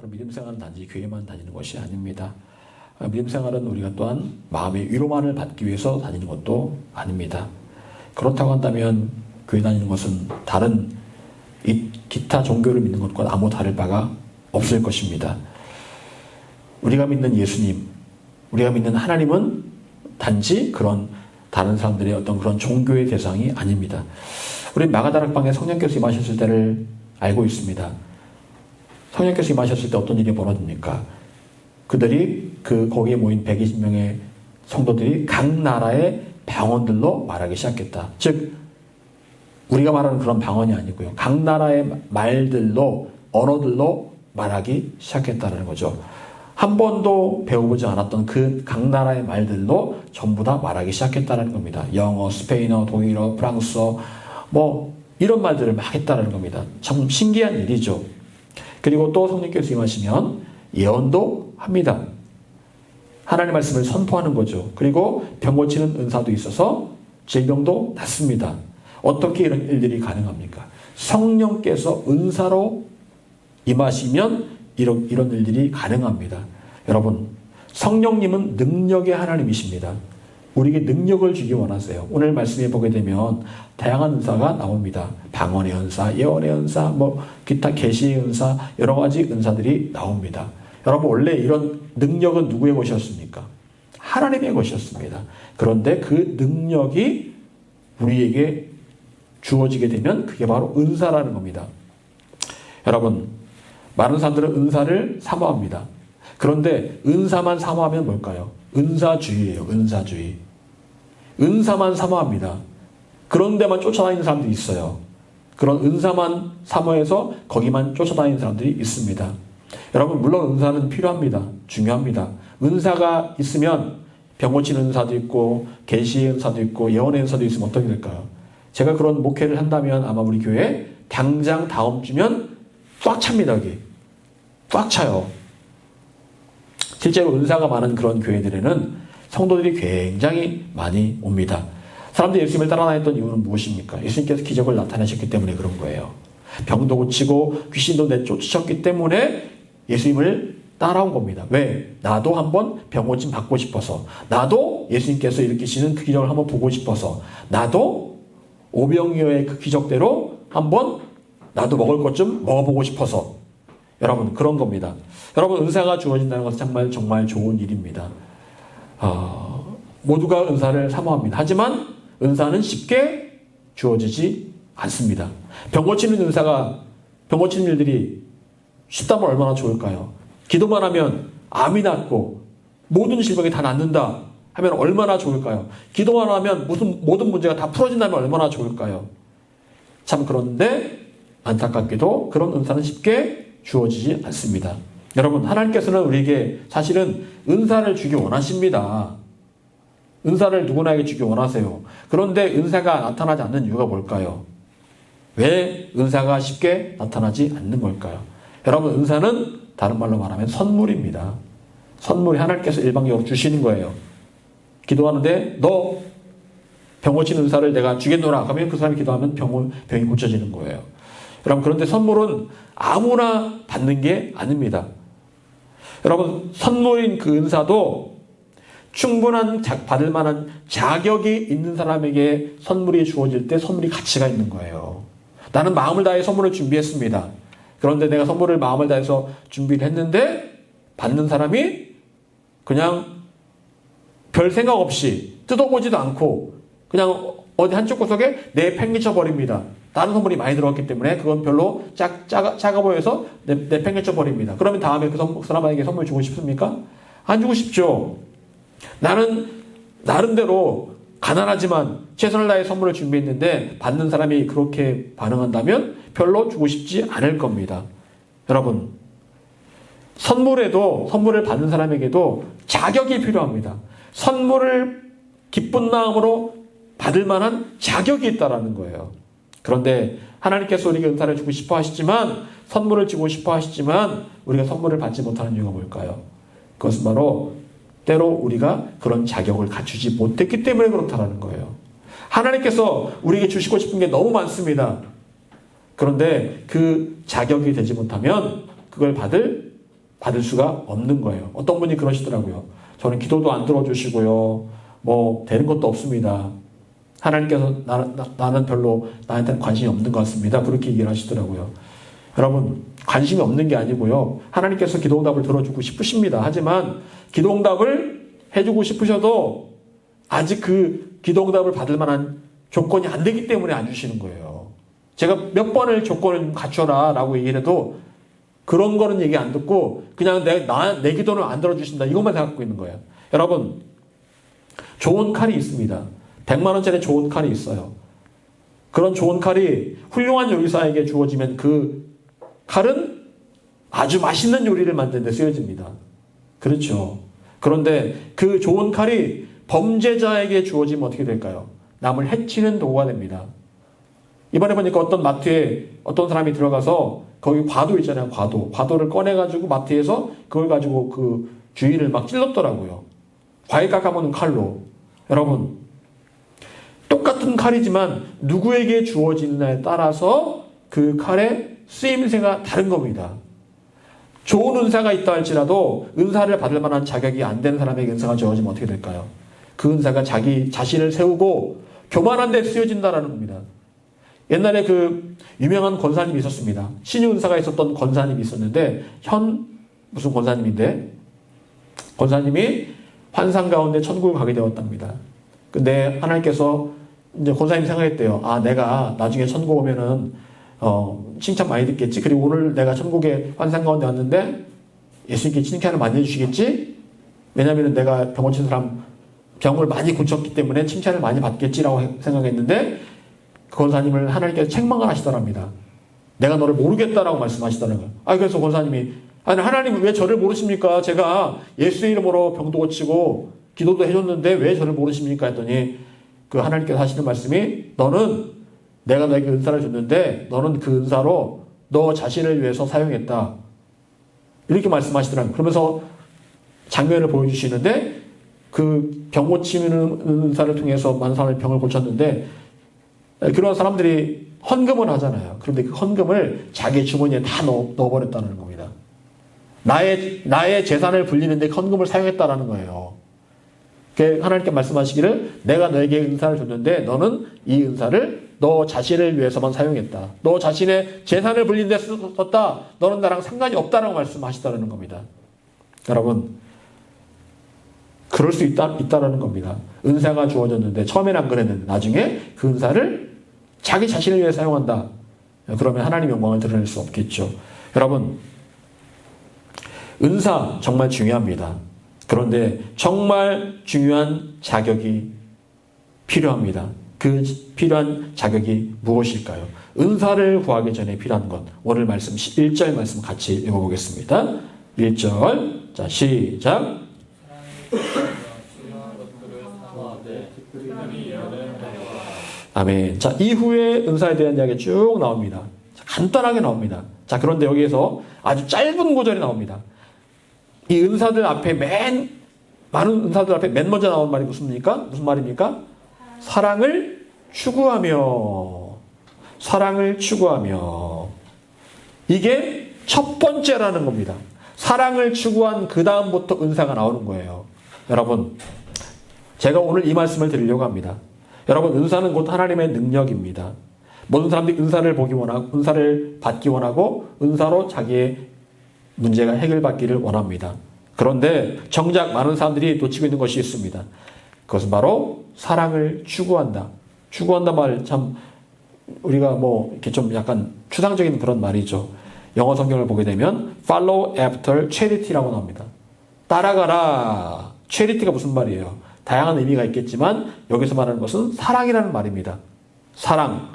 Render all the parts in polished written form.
믿음 생활은 단지 교회만 다니는 것이 아닙니다. 믿음 생활은 우리가 또한 마음의 위로만을 받기 위해서 다니는 것도 아닙니다. 그렇다고 한다면 교회 다니는 것은 다른 기타 종교를 믿는 것과 아무 다를 바가 없을 것입니다. 우리가 믿는 예수님, 우리가 믿는 하나님은 단지 그런 다른 사람들의 어떤 그런 종교의 대상이 아닙니다. 우리 마가다락방에 성령께서 임하셨을 때를 알고 있습니다. 성령께서 임하셨을 때 어떤 일이 벌어집니까? 그들이 거기에 모인 120명의 성도들이 각 나라의 방언들로 말하기 시작했다. 즉 우리가 말하는 그런 방언이 아니고요. 각 나라의 말들로, 언어들로 말하기 시작했다는 거죠. 한 번도 배워보지 않았던 그 각 나라의 말들로 전부 다 말하기 시작했다는 겁니다. 영어, 스페인어, 독일어, 프랑스어 이런 말들을 막 했다는 겁니다. 참 신기한 일이죠. 그리고 또 성령께서 임하시면 예언도 합니다. 하나님의 말씀을 선포하는 거죠. 그리고 병 고치는 은사도 있어서 질병도 낫습니다. 어떻게 이런 일들이 가능합니까? 성령께서 은사로 임하시면 이런 일들이 가능합니다. 여러분, 성령님은 능력의 하나님이십니다. 우리에게 능력을 주기 원하세요. 오늘 말씀에 보게 되면 다양한 은사가 나옵니다. 방언의 은사, 예언의 은사, 기타 계시의 은사, 여러 가지 은사들이 나옵니다. 여러분, 원래 이런 능력은 누구의 것이었습니까? 하나님의 것이었습니다. 그런데 그 능력이 우리에게 주어지게 되면 그게 바로 은사라는 겁니다. 여러분, 많은 사람들은 은사를 사모합니다. 그런데 은사만 사모하면 뭘까요? 은사주의예요. 은사주의. 은사만 사모합니다. 그런 데만 쫓아다니는 사람들이 있어요. 그런 은사만 사모해서 거기만 쫓아다니는 사람들이 있습니다. 여러분, 물론 은사는 필요합니다. 중요합니다. 은사가 있으면 병 고치는 은사도 있고 계시의 은사도 있고 예언의 은사도 있으면 어떻게 될까요? 제가 그런 목회를 한다면 아마 우리 교회 당장 다음 주면 꽉 찹니다. 여기. 꽉 차요. 실제로 은사가 많은 그런 교회들에는 성도들이 굉장히 많이 옵니다. 사람들이 예수님을 따라다녔던 이유는 무엇입니까? 예수님께서 기적을 나타내셨기 때문에 그런 거예요. 병도 고치고 귀신도 내쫓으셨기 때문에 예수님을 따라온 겁니다. 왜? 나도 한번 병 고침 받고 싶어서, 나도 예수님께서 일으키시는 그 기적을 한번 보고 싶어서, 나도 오병이어의 그 기적대로 한번 나도 먹을 것 좀 먹어보고 싶어서. 여러분, 그런 겁니다. 여러분, 은사가 주어진다는 것은 정말 좋은 일입니다. 모두가 은사를 사모합니다. 하지만 은사는 쉽게 주어지지 않습니다. 병 고치는 일들이 쉽다면 얼마나 좋을까요? 기도만 하면 암이 낫고 모든 질병이 다 낫는다 하면 얼마나 좋을까요? 기도만 하면 모든 문제가 다 풀어진다면 얼마나 좋을까요? 참, 그런데 안타깝게도 그런 은사는 쉽게 주어지지 않습니다. 여러분, 하나님께서는 우리에게 사실은 은사를 주기 원하십니다. 은사를 누구나에게 주기 원하세요. 그런데 은사가 나타나지 않는 이유가 뭘까요? 왜 은사가 쉽게 나타나지 않는 걸까요? 여러분, 은사는 다른 말로 말하면 선물입니다. 선물이 하나님께서 일방적으로 주시는 거예요. 기도하는데 너 병 고치는 은사를 내가 주겠노라. 그러면 그 사람이 기도하면 병이 고쳐지는 거예요. 여러분, 그런데 선물은 아무나 받는 게 아닙니다. 여러분, 선물인 그 은사도 충분한 받을 만한 자격이 있는 사람에게 선물이 주어질 때 선물이 가치가 있는 거예요. 나는 마음을 다해 선물을 준비했습니다. 그런데 내가 선물을 마음을 다해서 준비를 했는데 받는 사람이 그냥 별 생각 없이 뜯어보지도 않고 그냥 어디 한쪽 구석에 내팽개쳐 버립니다. 다른 선물이 많이 들어갔기 때문에 그건 별로 작아 보여서 내팽개쳐 버립니다. 그러면 다음에 그 사람에게 선물 주고 싶습니까? 안 주고 싶죠. 나는 나름대로 가난하지만 최선을 다해 선물을 준비했는데 받는 사람이 그렇게 반응한다면 별로 주고 싶지 않을 겁니다. 여러분, 선물을 받는 사람에게도 자격이 필요합니다. 선물을 기쁜 마음으로 받을 만한 자격이 있다라는 거예요. 그런데 하나님께서 우리에게 은사를 주고 싶어 하시지만, 선물을 주고 싶어 하시지만 우리가 선물을 받지 못하는 이유가 뭘까요? 그것은 바로 때로 우리가 그런 자격을 갖추지 못했기 때문에 그렇다는 거예요. 하나님께서 우리에게 주시고 싶은 게 너무 많습니다. 그런데 그 자격이 되지 못하면 그걸 받을 받을 수가 없는 거예요. 어떤 분이 그러시더라고요. 저는 기도도 안 들어주시고요. 뭐 되는 것도 없습니다. 하나님께서 나는 별로 나한테는 관심이 없는 것 같습니다. 그렇게 얘기를 하시더라고요. 여러분, 관심이 없는 게 아니고요. 하나님께서 기도응답을 들어주고 싶으십니다. 하지만 기도응답을 해주고 싶으셔도 아직 그 기도응답을 받을 만한 조건이 안 되기 때문에 안 주시는 거예요. 제가 몇 번을 조건을 갖춰라 라고 얘기를 해도 그런 거는 얘기 안 듣고 그냥 내 기도는 안 들어주신다. 이것만 생각하고 있는 거예요. 여러분, 좋은 칼이 있습니다. 100만 원짜리 좋은 칼이 있어요. 그런 좋은 칼이 훌륭한 요리사에게 주어지면 그 칼은 아주 맛있는 요리를 만드는 데 쓰여집니다. 그렇죠. 그런데 그 좋은 칼이 범죄자에게 주어지면 어떻게 될까요? 남을 해치는 도구가 됩니다. 이번에 보니까 어떤 마트에 어떤 사람이 들어가서 거기 과도 있잖아요. 과도를 꺼내가지고 마트에서 그걸 가지고 그 주인을 막 찔렀더라고요. 과일 깎아먹는 칼로. 여러분, 똑같은 칼이지만 누구에게 주어지느냐에 따라서 그 칼의 쓰임새가 다른 겁니다. 좋은 은사가 있다 할지라도 은사를 받을 만한 자격이 안 되는 사람에게 은사가 주어지면 어떻게 될까요? 그 은사가 자기 자신을 세우고 교만한 데 쓰여진다라는 겁니다. 옛날에 그 유명한 권사님이 있었습니다. 신유 은사가 있었던 권사님이 있었는데 무슨 권사님인데 권사님이 환상 가운데 천국을 가게 되었답니다. 근데 하나님께서 이제 권사님 생각했대요. 아, 내가 나중에 천국 오면은 칭찬 많이 듣겠지. 그리고 오늘 내가 천국에 환상 가운데 왔는데 예수님께 칭찬을 많이 해주시겠지. 왜냐하면 내가 병 고친 사람 병을 많이 고쳤기 때문에 칭찬을 많이 받겠지라고 생각했는데 그 권사님을 하나님께서 책망을 하시더랍니다. 내가 너를 모르겠다라고 말씀하시더라는 거예요. 그래서 권사님이 아니 하나님 왜 저를 모르십니까? 제가 예수의 이름으로 병도 고치고 기도도 해줬는데 왜 저를 모르십니까? 했더니 그 하나님께서 하시는 말씀이 너는 내가 너에게 은사를 줬는데 너는 그 은사로 너 자신을 위해서 사용했다. 이렇게 말씀하시더라고요. 그러면서 장면을 보여주시는데 그 병 고치는 은사를 통해서 많은 사람의 병을 고쳤는데 그런 사람들이 헌금을 하잖아요. 그런데 그 헌금을 자기 주머니에 다 넣어버렸다는 겁니다. 나의 재산을 불리는데 헌금을 사용했다라는 거예요. 하나님께 말씀하시기를 내가 너에게 은사를 줬는데 너는 이 은사를 너 자신을 위해서만 사용했다. 너 자신의 재산을 불리는 데 썼다. 너는 나랑 상관이 없다라고 말씀하시다는 겁니다. 여러분, 그럴 수 있다라는 겁니다. 은사가 주어졌는데 처음에는 안 그랬는데 나중에 그 은사를 자기 자신을 위해 사용한다. 그러면 하나님 영광을 드러낼 수 없겠죠. 여러분, 은사 정말 중요합니다. 그런데 정말 중요한 자격이 필요합니다. 그 필요한 자격이 무엇일까요? 은사를 구하기 전에 필요한 것. 오늘 말씀 1절 말씀 같이 읽어보겠습니다. 1절. 자, 시작. 아멘. 자, 이후에 은사에 대한 이야기가 쭉 나옵니다. 자, 간단하게 나옵니다. 자, 그런데 여기에서 아주 짧은 구절이 나옵니다. 이 은사들 앞에 많은 은사들 앞에 맨 먼저 나온 말이 무슨 말입니까? 사랑을 추구하며. 이게 첫 번째라는 겁니다. 사랑을 추구한 그 다음부터 은사가 나오는 거예요. 여러분, 제가 오늘 이 말씀을 드리려고 합니다. 여러분, 은사는 곧 하나님의 능력입니다. 모든 사람들이 은사를 받기 원하고 은사로 자기의 문제가 해결받기를 원합니다. 그런데 정작 많은 사람들이 놓치고 있는 것이 있습니다. 그것은 바로 사랑을 추구한다. 추구한다 말 참 우리가 뭐 이렇게 좀 약간 추상적인 그런 말이죠. 영어 성경을 보게 되면 follow after charity라고 나옵니다. 따라가라. charity가 무슨 말이에요? 다양한 의미가 있겠지만 여기서 말하는 것은 사랑이라는 말입니다. 사랑.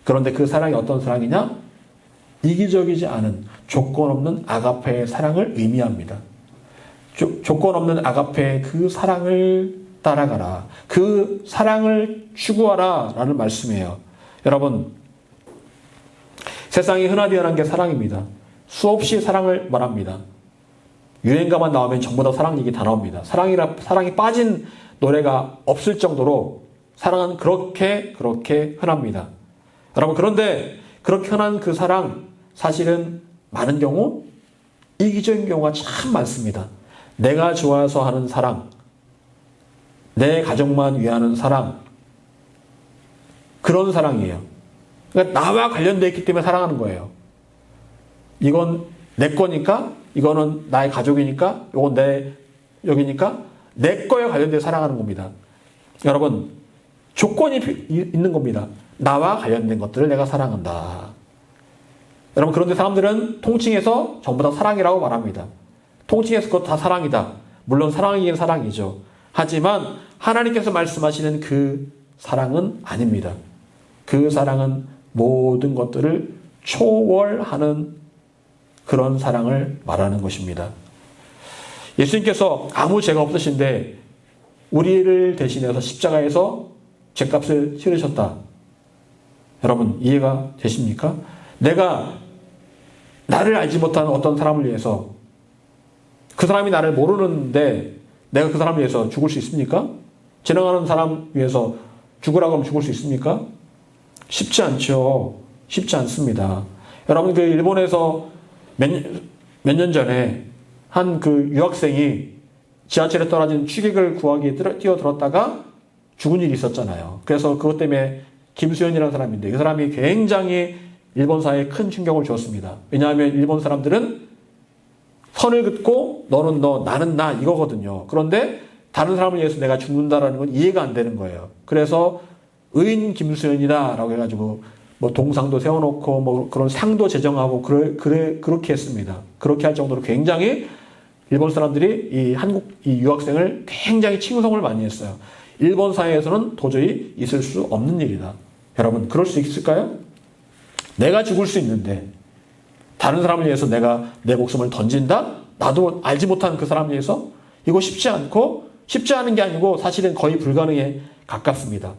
그런데 그 사랑이 어떤 사랑이냐? 이기적이지 않은 조건 없는 아가페의 사랑을 의미합니다. 조건 없는 아가페의 그 사랑을 따라가라. 그 사랑을 추구하라 라는 말씀이에요. 여러분, 세상에 흔하디언한 게 사랑입니다. 수없이 사랑을 말합니다. 유행가만 나오면 전부 다 사랑 얘기 다 나옵니다. 사랑이 빠진 노래가 없을 정도로 사랑은 그렇게 흔합니다. 여러분, 그런데 그렇게 흔한 그 사랑, 사실은 많은 경우 이기적인 경우가 참 많습니다. 내가 좋아서 하는 사랑, 내 가족만 위하는 사랑, 그런 사랑이에요. 그러니까 나와 관련되어 있기 때문에 사랑하는 거예요. 이건 내 거니까, 이거는 나의 가족이니까, 이건 내 여기니까 내 거에 관련돼서 사랑하는 겁니다. 여러분, 조건이 있는 겁니다. 나와 관련된 것들을 내가 사랑한다. 여러분, 그런데 사람들은 통칭해서 전부 다 사랑이라고 말합니다. 통칭해서 그것 다 사랑이다. 물론 사랑이긴 사랑이죠. 하지만 하나님께서 말씀하시는 그 사랑은 아닙니다. 그 사랑은 모든 것들을 초월하는 그런 사랑을 말하는 것입니다. 예수님께서 아무 죄가 없으신데 우리를 대신해서 십자가에서 죄값을 치르셨다. 여러분, 이해가 되십니까? 내가 나를 알지 못하는 어떤 사람을 위해서, 그 사람이 나를 모르는데 내가 그 사람을 위해서 죽을 수 있습니까? 지나가는 사람 위해서 죽으라고 하면 죽을 수 있습니까? 쉽지 않죠. 쉽지 않습니다. 여러분, 그 일본에서 몇 년 전에 한 그 유학생이 지하철에 떨어진 취객을 구하기 위해 뛰어들었다가 죽은 일이 있었잖아요. 그래서 그것 때문에 김수현이라는 사람인데, 그 사람이 굉장히 일본 사회에 큰 충격을 주었습니다. 왜냐하면 일본 사람들은 선을 긋고 너는 너, 나는 나 이거거든요. 그런데 다른 사람을 위해서 내가 죽는다라는 건 이해가 안 되는 거예요. 그래서 의인 김수현이다라고 해가지고 뭐 동상도 세워놓고 뭐 그런 상도 제정하고 그렇게 했습니다. 그렇게 할 정도로 굉장히 일본 사람들이 이 유학생을 굉장히 칭송을 많이 했어요. 일본 사회에서는 도저히 있을 수 없는 일이다. 여러분, 그럴 수 있을까요? 내가 죽을 수 있는데 다른 사람을 위해서 내가 내 목숨을 던진다? 나도 알지 못한 그 사람을 위해서? 이거 쉽지 않은 게 아니고 사실은 거의 불가능에 가깝습니다.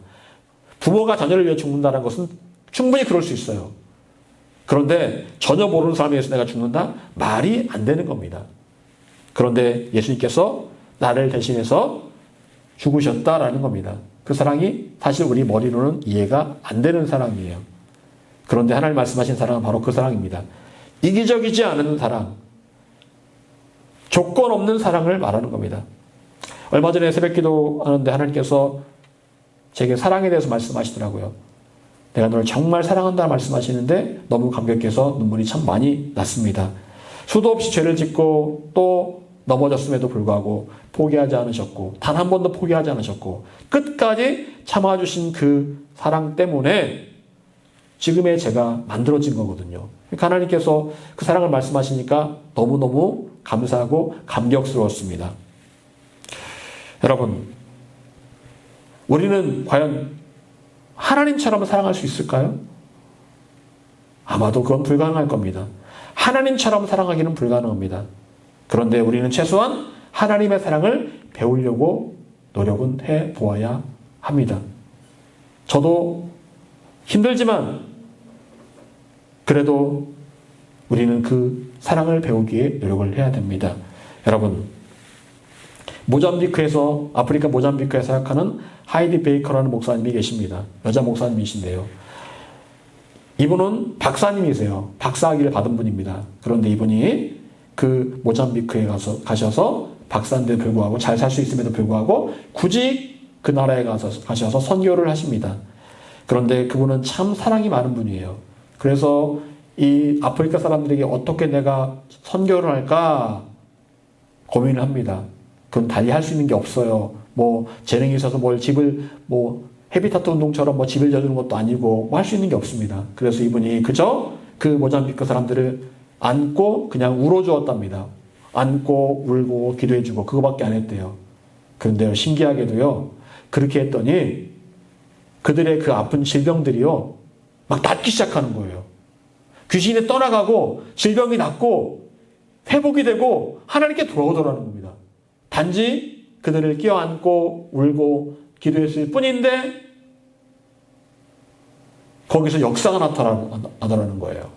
부모가 자녀를 위해 죽는다는 것은 충분히 그럴 수 있어요. 그런데 전혀 모르는 사람에 의해서 내가 죽는다? 말이 안 되는 겁니다. 그런데 예수님께서 나를 대신해서 죽으셨다라는 겁니다. 그 사랑이 사실 우리 머리로는 이해가 안 되는 사랑이에요. 그런데 하나님 말씀하신 사랑은 바로 그 사랑입니다. 이기적이지 않은 사랑, 조건 없는 사랑을 말하는 겁니다. 얼마 전에 새벽기도 하는데 하나님께서 제게 사랑에 대해서 말씀하시더라고요. 내가 너를 정말 사랑한다 말씀하시는데 너무 감격해서 눈물이 참 많이 났습니다. 수도 없이 죄를 짓고 또 넘어졌음에도 불구하고 포기하지 않으셨고 단 한 번도 포기하지 않으셨고 끝까지 참아주신 그 사랑 때문에 지금의 제가 만들어진 거거든요. 그러니까 하나님께서 그 사랑을 말씀하시니까 너무너무 감사하고 감격스러웠습니다. 여러분, 우리는 과연 하나님처럼 사랑할 수 있을까요? 아마도 그건 불가능할 겁니다. 하나님처럼 사랑하기는 불가능합니다. 그런데 우리는 최소한 하나님의 사랑을 배우려고 노력은 해보아야 합니다. 저도 힘들지만 그래도 우리는 그 사랑을 배우기에 노력을 해야 됩니다. 여러분, 모잠비크에서, 아프리카 모잠비크에 사역하는 하이디 베이커라는 목사님이 계십니다. 여자 목사님이신데요. 이분은 박사님이세요. 박사학위를 받은 분입니다. 그런데 이분이 그 모잠비크에 가셔서 박사인데도 불구하고 잘 살 수 있음에도 불구하고 굳이 그 나라에 가셔서 선교를 하십니다. 그런데 그분은 참 사랑이 많은 분이에요. 그래서 이 아프리카 사람들에게 어떻게 내가 선교를 할까 고민을 합니다. 그건 달리 할 수 있는 게 없어요. 뭐 재능이 있어서 뭘 집을 뭐 헤비타트 운동처럼 뭐 집을 져주는 것도 아니고 뭐 할 수 있는 게 없습니다. 그래서 이분이 그저 그 모잠비크 사람들을 안고 그냥 울어주었답니다. 안고 울고 기도해주고 그거밖에 안 했대요. 그런데 신기하게도요, 그렇게 했더니 그들의 그 아픈 질병들이요 막 낫기 시작하는 거예요. 귀신이 떠나가고 질병이 낫고 회복이 되고 하나님께 돌아오더라는 겁니다. 단지 그들을 껴안고 울고 기도했을 뿐인데 거기서 역사가 나타나더라는 거예요.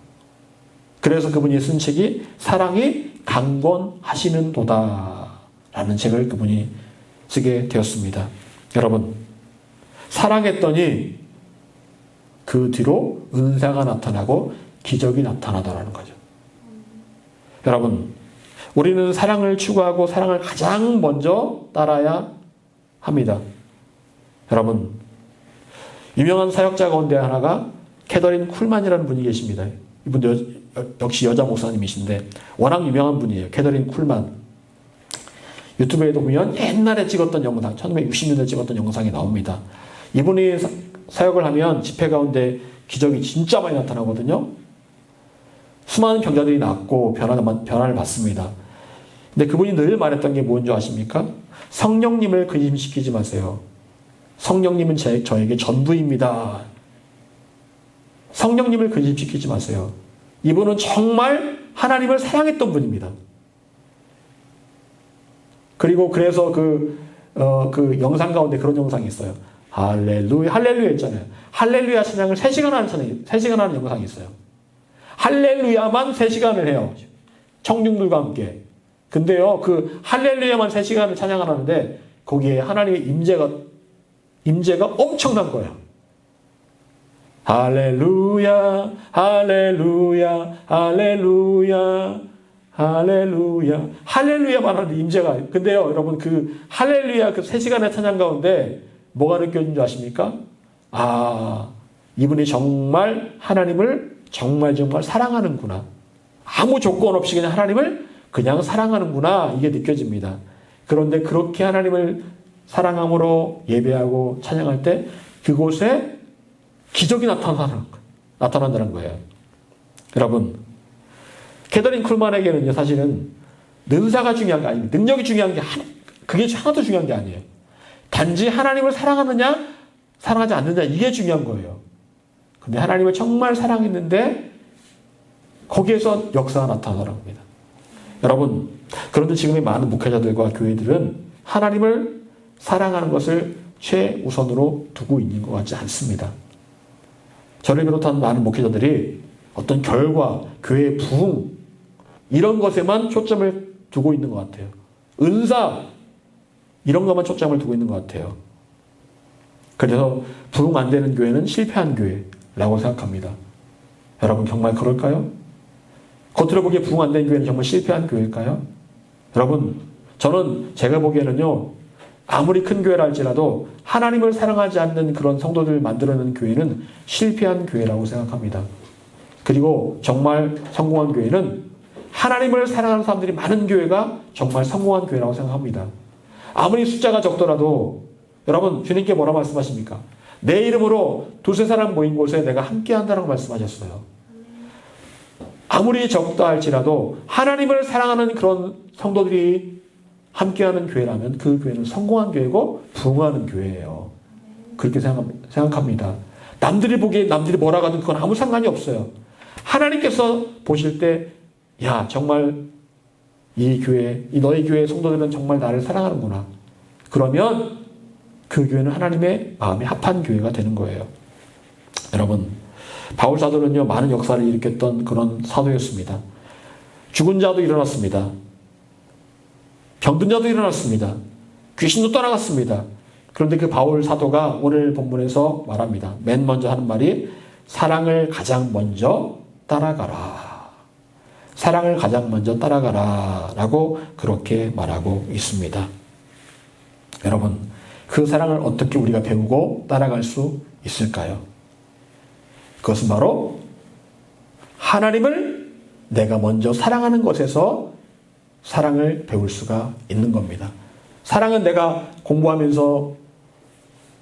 그래서 그분이 쓴 책이 사랑이 강권하시는 도다 라는 책을 그분이 쓰게 되었습니다. 여러분, 사랑했더니 그 뒤로 은사가 나타나고 기적이 나타나더라는 거죠. 여러분, 우리는 사랑을 추구하고 사랑을 가장 먼저 따라야 합니다. 여러분, 유명한 사역자 가운데 하나가 캐더린 쿨만이라는 분이 계십니다. 이분도 역시 여자 목사님이신데 워낙 유명한 분이에요. 캐더린 쿨만. 유튜브에도 보면 옛날에 찍었던 영상, 1960년대 찍었던 영상이 나옵니다. 이분이 사역을 하면 집회 가운데 기적이 진짜 많이 나타나거든요. 수많은 병자들이 낫고 변화를 받습니다. 근데 그분이 늘 말했던 게 뭔지 아십니까? 성령님을 근심시키지 마세요. 성령님은 저에게 전부입니다. 성령님을 근심시키지 마세요. 이분은 정말 하나님을 사랑했던 분입니다. 그리고 그래서 그 영상 가운데 그런 영상이 있어요. 할렐루야, 할렐루야 있잖아요. 할렐루야 찬양을 3시간 하는 영상이 있어요. 할렐루야만 3시간을 해요. 청중들과 함께. 근데요, 그 할렐루야만 3시간을 찬양하는데 거기에 하나님의 임재가 엄청난 거예요. 할렐루야, 할렐루야, 할렐루야, 할렐루야, 할렐루야만 하는데 임재가. 근데요, 여러분, 그 할렐루야 그 3시간의 찬양 가운데 뭐가 느껴진 줄 아십니까? 아, 이분이 정말 하나님을 정말 사랑하는구나. 아무 조건 없이 그냥 하나님을 그냥 사랑하는구나. 이게 느껴집니다. 그런데 그렇게 하나님을 사랑함으로 예배하고 찬양할 때 그곳에 기적이 나타난다는 거예요. 여러분, 캐더린 쿨만에게는요, 사실은 능사가 중요한 게 아닙니다. 능력이 중요한 게 그게 하나도 중요한 게 아니에요. 단지 하나님을 사랑하느냐, 사랑하지 않느냐, 이게 중요한 거예요. 근데 하나님을 정말 사랑했는데 거기에서 역사가 나타나더라는 겁니다. 여러분, 그런데 지금의 많은 목회자들과 교회들은 하나님을 사랑하는 것을 최우선으로 두고 있는 것 같지 않습니다. 저를 비롯한 많은 목회자들이 어떤 결과, 교회의 부흥 이런 것에만 초점을 두고 있는 것 같아요. 은사 이런 것만 초점을 두고 있는 것 같아요. 그래서 부흥 안 되는 교회는 실패한 교회라고 생각합니다. 여러분 정말 그럴까요? 겉으로 보기에 부흥 안 되는 교회는 정말 실패한 교회일까요? 여러분, 저는 제가 보기에는요, 아무리 큰 교회라 할지라도 하나님을 사랑하지 않는 그런 성도들을 만들어내는 교회는 실패한 교회라고 생각합니다. 그리고 정말 성공한 교회는 하나님을 사랑하는 사람들이 많은 교회가 정말 성공한 교회라고 생각합니다. 아무리 숫자가 적더라도 여러분, 주님께 뭐라 말씀하십니까? 내 이름으로 두세 사람 모인 곳에 내가 함께 한다라고 말씀하셨어요. 아무리 적다 할지라도 하나님을 사랑하는 그런 성도들이 함께하는 교회라면 그 교회는 성공한 교회고 부흥하는 교회예요. 그렇게 생각합니다. 남들이 보기에 남들이 뭐라 하든 그건 아무 상관이 없어요. 하나님께서 보실 때, 야, 정말 이 교회, 이 너희 교회 성도들은 정말 나를 사랑하는구나. 그러면 그 교회는 하나님의 마음에 합한 교회가 되는 거예요. 여러분, 바울 사도는요, 많은 역사를 일으켰던 그런 사도였습니다. 죽은 자도 일어났습니다. 병든 자도 일어났습니다. 귀신도 떠나갔습니다. 그런데 그 바울 사도가 오늘 본문에서 말합니다. 맨 먼저 하는 말이 사랑을 가장 먼저 따라가라. 사랑을 가장 먼저 따라가라 라고 그렇게 말하고 있습니다. 여러분, 그 사랑을 어떻게 우리가 배우고 따라갈 수 있을까요? 그것은 바로 하나님을 내가 먼저 사랑하는 것에서 사랑을 배울 수가 있는 겁니다. 사랑은 내가 공부하면서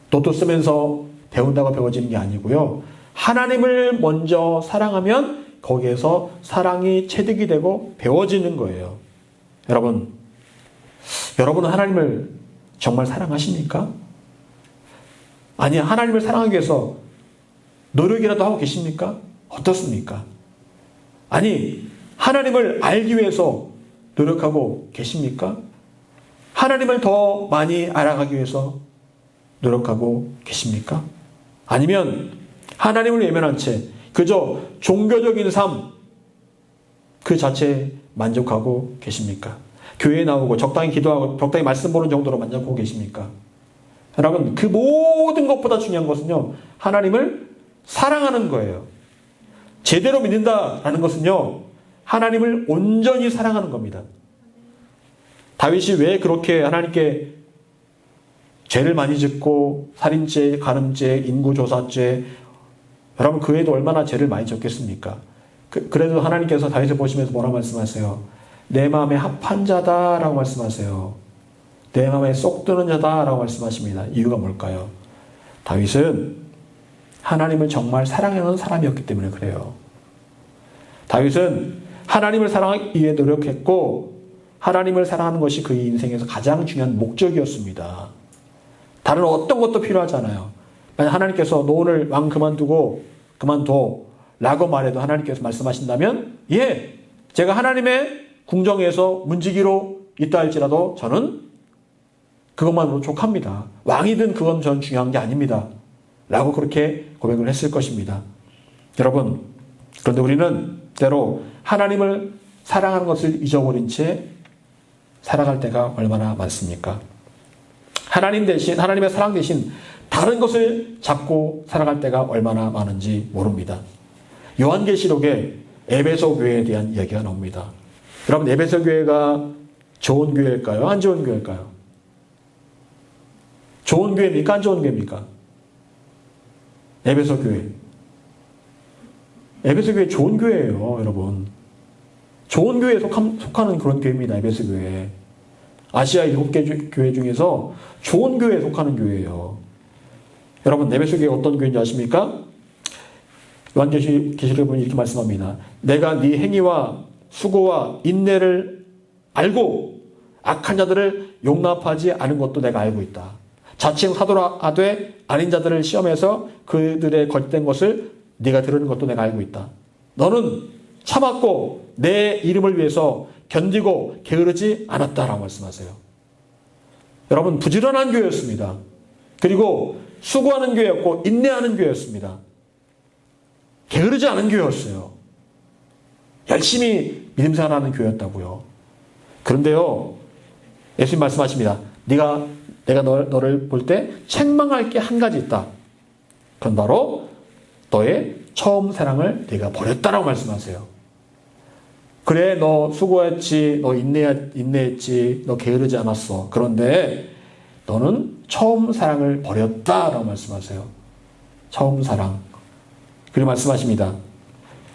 노트 쓰면서 배운다고 배워지는 게 아니고요. 하나님을 먼저 사랑하면 거기에서 사랑이 체득이 되고 배워지는 거예요. 여러분은 하나님을 정말 사랑하십니까? 아니, 하나님을 사랑하기 위해서 노력이라도 하고 계십니까? 어떻습니까? 아니, 하나님을 알기 위해서 노력하고 계십니까? 하나님을 더 많이 알아가기 위해서 노력하고 계십니까? 아니면 하나님을 외면한 채 그저 종교적인 삶 그 자체에 만족하고 계십니까? 교회에 나오고 적당히 기도하고 적당히 말씀 보는 정도로 만족하고 계십니까? 여러분, 그 모든 것보다 중요한 것은요, 하나님을 사랑하는 거예요. 제대로 믿는다라는 것은요, 하나님을 온전히 사랑하는 겁니다. 다윗이 왜 그렇게 하나님께 죄를 많이 짓고 살인죄, 간음죄, 인구조사죄, 여러분 그 외에도 얼마나 죄를 많이 졌겠습니까? 그래도 하나님께서 다윗을 보시면서 뭐라 말씀하세요? 내 마음에 합한 자다라고 말씀하세요. 내 마음에 쏙 드는 자다라고 말씀하십니다. 이유가 뭘까요? 다윗은 하나님을 정말 사랑하는 사람이었기 때문에 그래요. 다윗은 하나님을 사랑하기 위해 노력했고 하나님을 사랑하는 것이 그의 인생에서 가장 중요한 목적이었습니다. 다른 어떤 것도 필요하지 않아요. 만약 하나님께서 너 오늘 왕 그만둬 라고 말해도 하나님께서 말씀하신다면 예, 제가 하나님의 궁정에서 문지기로 있다 할지라도 저는 그것만으로 족합니다. 왕이든 그건 전 중요한 게 아닙니다. 라고 그렇게 고백을 했을 것입니다. 여러분, 그런데 우리는 때로 하나님을 사랑하는 것을 잊어버린 채 살아갈 때가 얼마나 많습니까? 하나님의 사랑 대신 다른 것을 잡고 살아갈 때가 얼마나 많은지 모릅니다. 요한계시록에 에베소 교회에 대한 이야기가 나옵니다. 여러분, 에베소 교회가 좋은 교회일까요? 안 좋은 교회일까요? 좋은 교회입니까? 안 좋은 교회입니까? 에베소 교회. 에베소 교회 좋은 교회예요, 여러분. 좋은 교회에 속하는 그런 교회입니다, 에베소 교회. 아시아 7개 교회 중에서 좋은 교회에 속하는 교회예요. 여러분, 에베소 교회 어떤 교회인지 아십니까? 요한계시록에 보면 이렇게 말씀합니다. 내가 네 행위와 수고와 인내를 알고 악한 자들을 용납하지 않은 것도 내가 알고 있다. 자칭 사도라 하되 아닌 자들을 시험해서 그들의 거짓된 것을 네가 들은 것도 내가 알고 있다. 너는 참았고 내 이름을 위해서 견디고 게으르지 않았다라고 말씀하세요. 여러분, 부지런한 교회였습니다. 그리고 수고하는 교회였고 인내하는 교회였습니다. 게으르지 않은 교회였어요. 열심히 믿음 생활하는 교회였다고요. 그런데요, 예수님 말씀하십니다. 내가 너를 볼 때 책망할 게 한 가지 있다. 그건 바로 너의 처음 사랑을 네가 버렸다라고 말씀하세요. 그래, 너 수고했지, 너 인내했지, 너 게으르지 않았어. 그런데 너는 처음 사랑을 버렸다라고 말씀하세요. 처음 사랑. 그리고 말씀하십니다.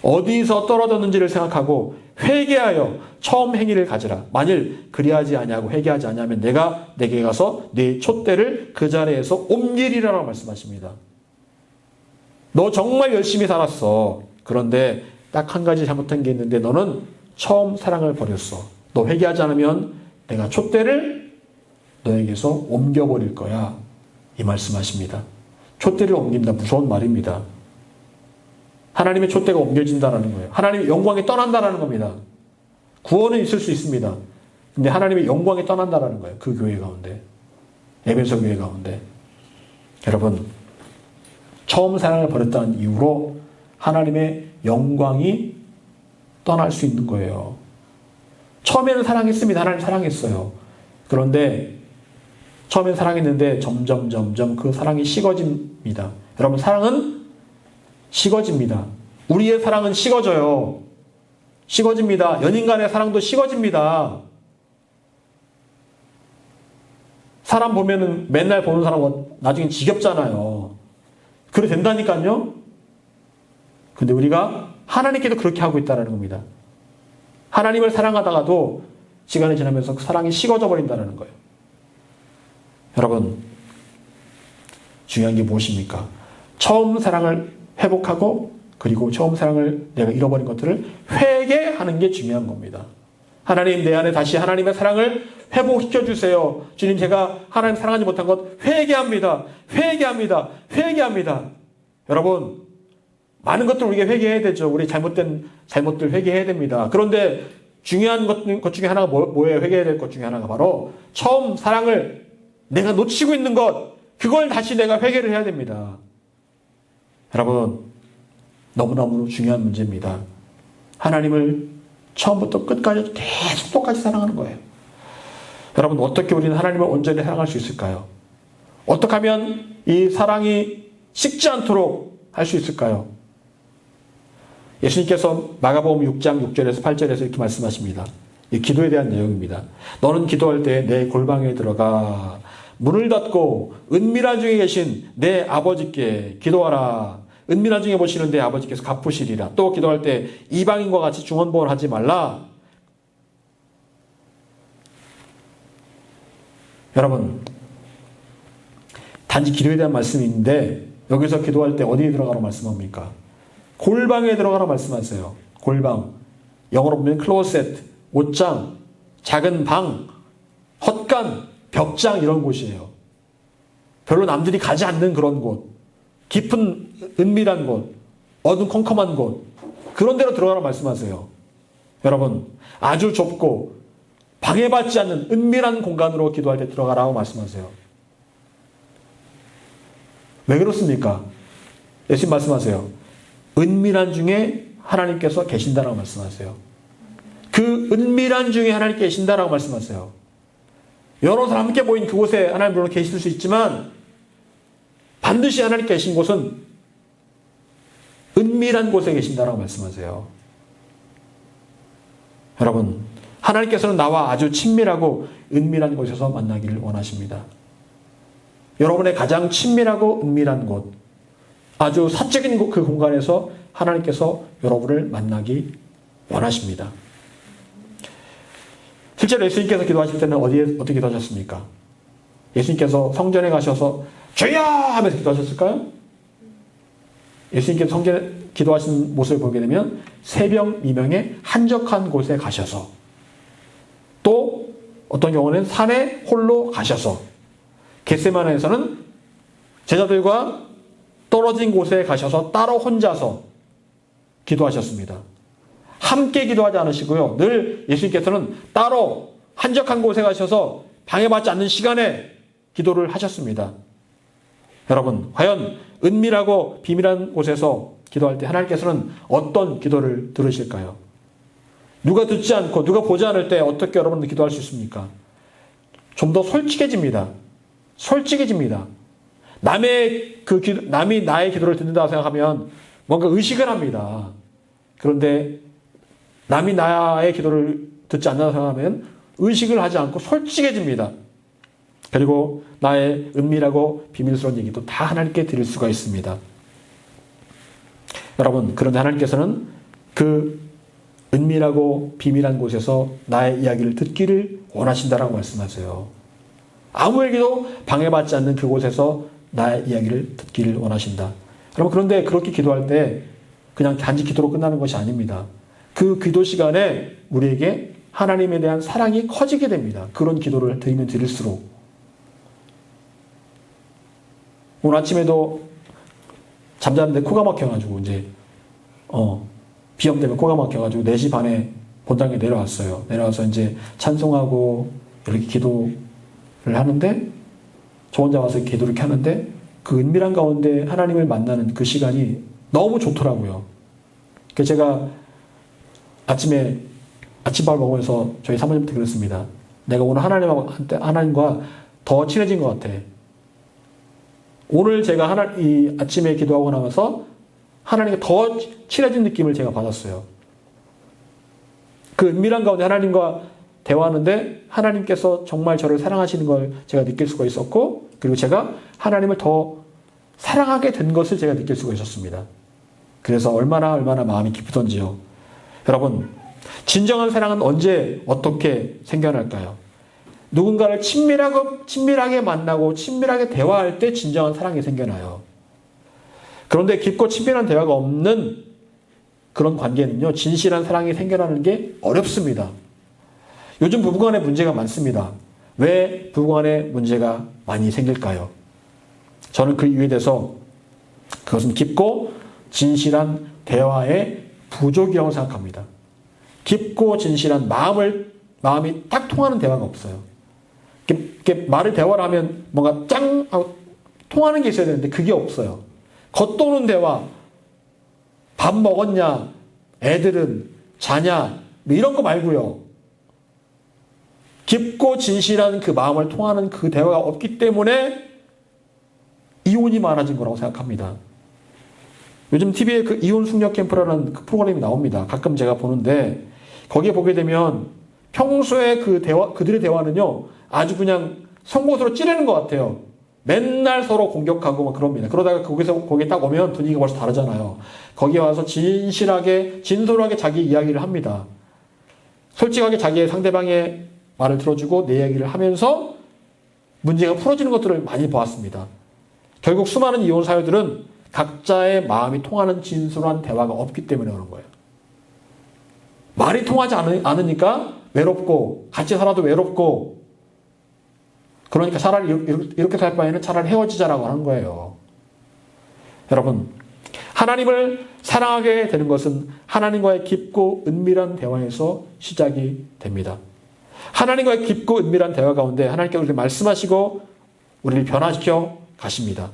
어디서 떨어졌는지를 생각하고 회개하여 처음 행위를 가지라. 만일 그리하지 아니하고 회개하지 아니하면 내가 내게 가서 네 촛대를 그 자리에서 옮기리라고 말씀하십니다. 너 정말 열심히 살았어. 그런데 딱 한 가지 잘못한 게 있는데 너는 처음 사랑을 버렸어. 너 회개하지 않으면 내가 촛대를 너에게서 옮겨버릴 거야. 이 말씀하십니다. 촛대를 옮긴다. 무서운 말입니다. 하나님의 촛대가 옮겨진다는 거예요. 하나님의 영광이 떠난다는 겁니다. 구원은 있을 수 있습니다. 근데 하나님의 영광이 떠난다는 거예요. 그 교회 가운데. 에베소 교회 가운데. 여러분, 처음 사랑을 버렸다는 이유로 하나님의 영광이 떠날 수 있는 거예요. 처음에는 사랑했습니다. 하나님 사랑했어요. 그런데 처음엔 사랑했는데 점점 그 사랑이 식어집니다. 여러분, 사랑은 식어집니다. 우리의 사랑은 식어져요. 식어집니다. 연인 간의 사랑도 식어집니다. 사람 보면은 맨날 보는 사람은 나중에 지겹잖아요. 그래 된다니까요. 근데 우리가 하나님께도 그렇게 하고 있다는 겁니다. 하나님을 사랑하다가도 시간이 지나면서 그 사랑이 식어져 버린다는 거예요. 여러분, 중요한 게 무엇입니까? 처음 사랑을 회복하고 그리고 처음 사랑을 내가 잃어버린 것들을 회개하는 게 중요한 겁니다. 하나님, 내 안에 다시 하나님의 사랑을 회복시켜 주세요. 주님, 제가 하나님 사랑하지 못한 것 회개합니다. 여러분, 많은 것들 우리가 회개해야 되죠. 우리 잘못들 회개해야 됩니다. 그런데 중요한 것 중에 하나가 뭐예요? 회개해야 될 것 중에 하나가 바로 처음 사랑을 내가 놓치고 있는 것, 그걸 다시 내가 회개를 해야 됩니다. 여러분, 너무너무 중요한 문제입니다. 하나님을 처음부터 끝까지 계속 똑같이 사랑하는 거예요. 여러분, 어떻게 우리는 하나님을 온전히 사랑할 수 있을까요? 어떻게 하면 이 사랑이 식지 않도록 할 수 있을까요? 예수님께서 마가복음 6장 6절에서 8절에서 이렇게 말씀하십니다. 이 기도에 대한 내용입니다. 너는 기도할 때 내 골방에 들어가 문을 닫고 은밀한 중에 계신 내 아버지께 기도하라. 은밀한 중에 보시는 내 아버지께서 갚으시리라. 또 기도할 때 이방인과 같이 중언부언 하지 말라. 여러분, 단지 기도에 대한 말씀인데 여기서 기도할 때 어디에 들어가라고 말씀합니까? 골방에 들어가라고 말씀하세요. 골방. 영어로 보면 클로셋, 옷장, 작은 방, 헛간, 벽장 이런 곳이에요. 별로 남들이 가지 않는 그런 곳. 깊은 은밀한 곳. 어둠컴컴한 곳. 그런 데로 들어가라고 말씀하세요. 여러분, 아주 좁고 방해받지 않는 은밀한 공간으로 기도할 때 들어가라고 말씀하세요. 왜 그렇습니까? 예수님 말씀하세요. 은밀한 중에 하나님께서 계신다라고 말씀하세요. 그 은밀한 중에 하나님 계신다라고 말씀하세요. 여러 사람 함께 모인 그곳에 하나님 물론 계실 수 있지만 반드시 하나님 계신 곳은 은밀한 곳에 계신다라고 말씀하세요. 여러분, 하나님께서는 나와 아주 친밀하고 은밀한 곳에서 만나기를 원하십니다. 여러분의 가장 친밀하고 은밀한 곳, 아주 사적인 그 공간에서 하나님께서 여러분을 만나기 원하십니다. 실제로 예수님께서 기도하실 때는 어떻게 기도하셨습니까? 예수님께서 성전에 가셔서 주여! 하면서 기도하셨을까요? 예수님께서 성전에 기도하신 모습을 보게 되면 새벽 미명에 한적한 곳에 가셔서 또 어떤 경우는 산에 홀로 가셔서 겟세마네에서는 제자들과 떨어진 곳에 가셔서 따로 혼자서 기도하셨습니다. 함께 기도하지 않으시고요. 늘 예수님께서는 따로 한적한 곳에 가셔서 방해받지 않는 시간에 기도를 하셨습니다. 여러분, 과연 은밀하고 비밀한 곳에서 기도할 때 하나님께서는 어떤 기도를 들으실까요? 누가 듣지 않고 누가 보지 않을 때 어떻게 여러분들 기도할 수 있습니까? 좀 더 솔직해집니다. 솔직해집니다. 남이 나의 기도를 듣는다고 생각하면 뭔가 의식을 합니다. 그런데 남이 나의 기도를 듣지 않는다고 생각하면 의식을 하지 않고 솔직해집니다. 그리고 나의 은밀하고 비밀스러운 얘기도 다 하나님께 드릴 수가 있습니다. 여러분, 그런데 하나님께서는 그 은밀하고 비밀한 곳에서 나의 이야기를 듣기를 원하신다라고 말씀하세요. 아무에게도 방해받지 않는 그곳에서 나의 이야기를 듣기를 원하신다. 여러분, 그런데 그렇게 기도할 때 그냥 단지 기도로 끝나는 것이 아닙니다. 그 기도 시간에 우리에게 하나님에 대한 사랑이 커지게 됩니다. 그런 기도를 드리면 드릴수록. 오늘 아침에도 잠자는데 코가 막혀가지고 이제 비염 때문에 코가 막혀가지고 4시 반에 본당에 내려왔어요. 내려와서 이제 찬송하고 이렇게 기도를 하는데 저 혼자 와서 기도를 이렇게 하는데 그 은밀한 가운데 하나님을 만나는 그 시간이 너무 좋더라고요. 그래서 제가 아침에 아침밥을 먹으면서 저희 사모님한테 그랬습니다. 내가 오늘 하나님과 더 친해진 것 같아. 오늘 제가 이 아침에 기도하고 나면서 하나님과 더 친해진 느낌을 제가 받았어요. 그 은밀한 가운데 하나님과 대화하는데 하나님께서 정말 저를 사랑하시는 걸 제가 느낄 수가 있었고, 그리고 제가 하나님을 더 사랑하게 된 것을 제가 느낄 수가 있었습니다. 그래서 얼마나 마음이 기쁘던지요. 여러분, 진정한 사랑은 언제 어떻게 생겨날까요? 누군가를 친밀하게 만나고 친밀하게 대화할 때 진정한 사랑이 생겨나요. 그런데 깊고 친밀한 대화가 없는 그런 관계는요, 진실한 사랑이 생겨나는 게 어렵습니다. 요즘 부부간에 문제가 많습니다. 왜 부부간에 문제가 많이 생길까요? 저는 그 이유에 대해서 그것은 깊고 진실한 대화의 부족이라고 생각합니다. 깊고 진실한 마음이 딱 통하는 대화가 없어요. 이렇게 대화를 하면 뭔가 짱 하고 통하는 게 있어야 되는데 그게 없어요. 겉도는 대화, 밥 먹었냐, 애들은 자냐, 뭐 이런 거 말고요. 깊고 진실한 그 마음을 통하는 그 대화가 없기 때문에 이혼이 많아진 거라고 생각합니다. 요즘 TV에 그 이혼 숙녀 캠프라는 그 프로그램이 나옵니다. 가끔 제가 보는데 거기에 보게 되면 평소에 그들의 대화는요, 아주 그냥 송곳으로 찌르는 것 같아요. 맨날 서로 공격하고 막 그럽니다. 그러다가 거기에 딱 오면 분위기가 벌써 다르잖아요. 거기에 와서 진솔하게 자기 이야기를 합니다. 솔직하게 자기의 상대방의 말을 들어주고 내 이야기를 하면서 문제가 풀어지는 것들을 많이 보았습니다. 결국 수많은 이혼 사유들은 각자의 마음이 통하는 진솔한 대화가 없기 때문에 그런 거예요. 말이 통하지 않으니까 외롭고 같이 살아도 외롭고 그러니까 차라리 이렇게 살 바에는 차라리 헤어지자라고 하는 거예요. 여러분, 하나님을 사랑하게 되는 것은 하나님과의 깊고 은밀한 대화에서 시작이 됩니다. 하나님과의 깊고 은밀한 대화 가운데 하나님께서 우리를 말씀하시고 우리를 변화시켜 가십니다.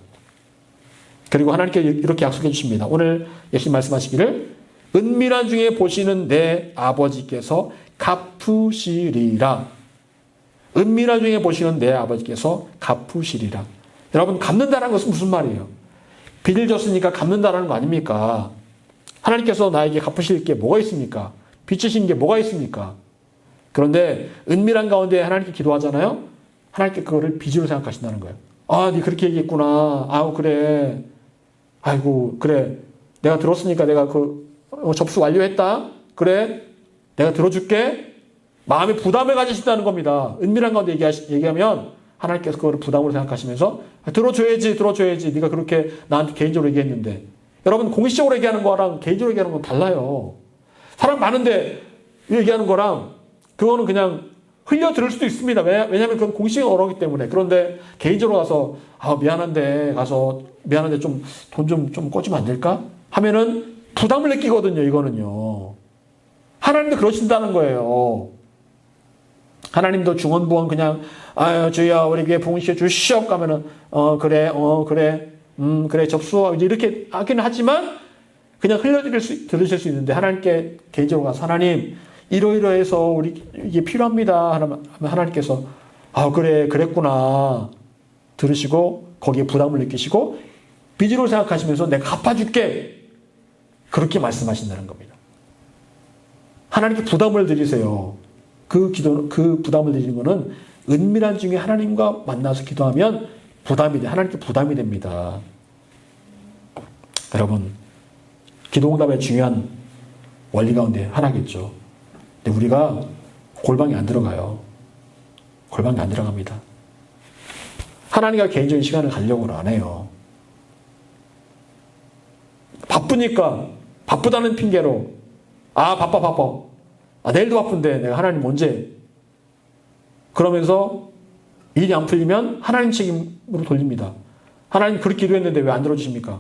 그리고 하나님께서 이렇게 약속해 주십니다. 오늘 예수님 말씀하시기를 은밀한 중에 보시는 내 아버지께서 갚으시리라. 은밀한 중에 보시는 내 아버지께서 갚으시리라. 여러분, 갚는다는 것은 무슨 말이에요? 빚을 졌으니까 갚는다는 거 아닙니까? 하나님께서 나에게 갚으실 게 뭐가 있습니까? 빚지신 게 뭐가 있습니까? 그런데 은밀한 가운데 하나님께 기도하잖아요? 하나님께 그거를 빚으로 생각하신다는 거예요. 아, 네 그렇게 얘기했구나. 아우, 그래. 아이고, 그래. 내가 들었으니까 내가 접수 완료했다. 그래. 내가 들어줄게. 마음의 부담을 가지신다는 겁니다. 은밀한 가운데 얘기하면 하나님께서 그거를 부담으로 생각하시면서 들어줘야지. 네가 그렇게 나한테 개인적으로 얘기했는데. 여러분, 공식적으로 얘기하는 거랑 개인적으로 얘기하는 건 달라요. 사람 많은데 얘기하는 거랑 그거는 그냥 흘려 들을 수도 있습니다. 왜냐하면 그건 공식적인 언어이기 때문에. 그런데 개인적으로 가서 미안한데 좀 돈 좀 꿔주면 안 될까? 하면은 부담을 느끼거든요. 이거는요. 하나님도 그러신다는 거예요. 하나님도 중언부언 그냥 주여 우리 교회 부흥시켜 주시옵 하면은 그래 접수 이렇게 하기는 하지만 그냥 들으실 수 있는데 하나님께 개인적으로 가서 하나님 이러이러해서 우리 이게 필요합니다 하면 하나님께서 그래 그랬구나 들으시고 거기에 부담을 느끼시고 빚으로 생각하시면서 내가 갚아줄게 그렇게 말씀하신다는 겁니다. 하나님께 부담을 드리세요. 그 부담을 드리는 것은 은밀한 중에 하나님과 만나서 기도하면 하나님께 부담이 됩니다. 여러분, 기도응답의 중요한 원리 가운데 하나겠죠. 근데 우리가 골방에 안 들어가요. 골방에 안 들어갑니다. 하나님과 개인적인 시간을 가려고는 안 해요. 바쁘니까, 바쁘다는 핑계로, 바빠. 내일도 바쁜데 내가 하나님 언제? 그러면서 일이 안 풀리면 하나님 책임으로 돌립니다. 하나님 그렇게 기도했는데 왜 안 들어주십니까?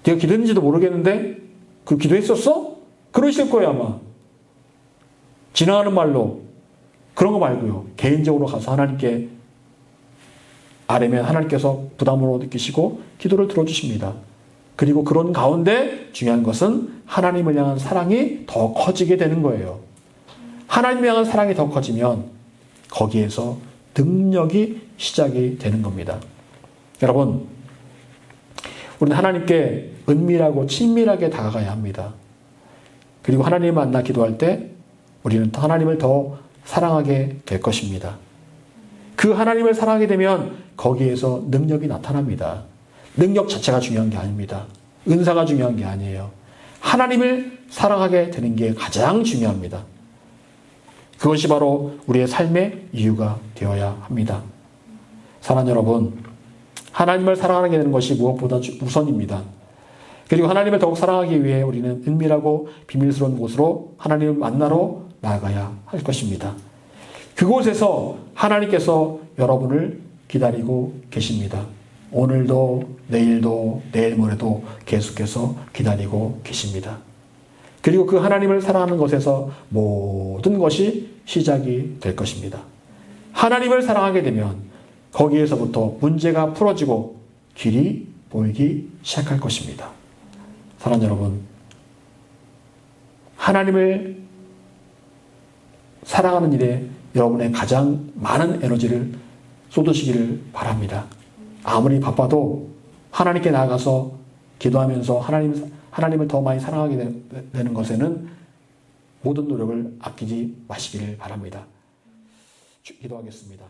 내가 기도했는지도 모르겠는데 그 기도했었어? 그러실 거예요 아마. 지나가는 말로 그런 거 말고요. 개인적으로 가서 하나님께 아뢰면 하나님께서 부담으로 느끼시고 기도를 들어주십니다. 그리고 그런 가운데 중요한 것은 하나님을 향한 사랑이 더 커지게 되는 거예요. 하나님을 향한 사랑이 더 커지면 거기에서 능력이 시작이 되는 겁니다. 여러분, 우리는 하나님께 은밀하고 친밀하게 다가가야 합니다. 그리고 하나님을 만나 기도할 때 우리는 하나님을 더 사랑하게 될 것입니다. 그 하나님을 사랑하게 되면 거기에서 능력이 나타납니다. 능력 자체가 중요한 게 아닙니다. 은사가 중요한 게 아니에요. 하나님을 사랑하게 되는 게 가장 중요합니다. 그것이 바로 우리의 삶의 이유가 되어야 합니다. 사랑하는 여러분, 하나님을 사랑하게 되는 것이 무엇보다 우선입니다. 그리고 하나님을 더욱 사랑하기 위해 우리는 은밀하고 비밀스러운 곳으로 하나님을 만나러 나아가야 할 것입니다. 그곳에서 하나님께서 여러분을 기다리고 계십니다. 오늘도 내일도 내일 모레도 계속해서 기다리고 계십니다. 그리고 그 하나님을 사랑하는 것에서 모든 것이 시작이 될 것입니다. 하나님을 사랑하게 되면 거기에서부터 문제가 풀어지고 길이 보이기 시작할 것입니다. 사랑하는 여러분, 하나님을 사랑하는 일에 여러분의 가장 많은 에너지를 쏟으시기를 바랍니다. 아무리 바빠도 하나님께 나아가서 기도하면서 하나님을 더 많이 사랑하게 되는 것에는 모든 노력을 아끼지 마시기를 바랍니다. 기도하겠습니다.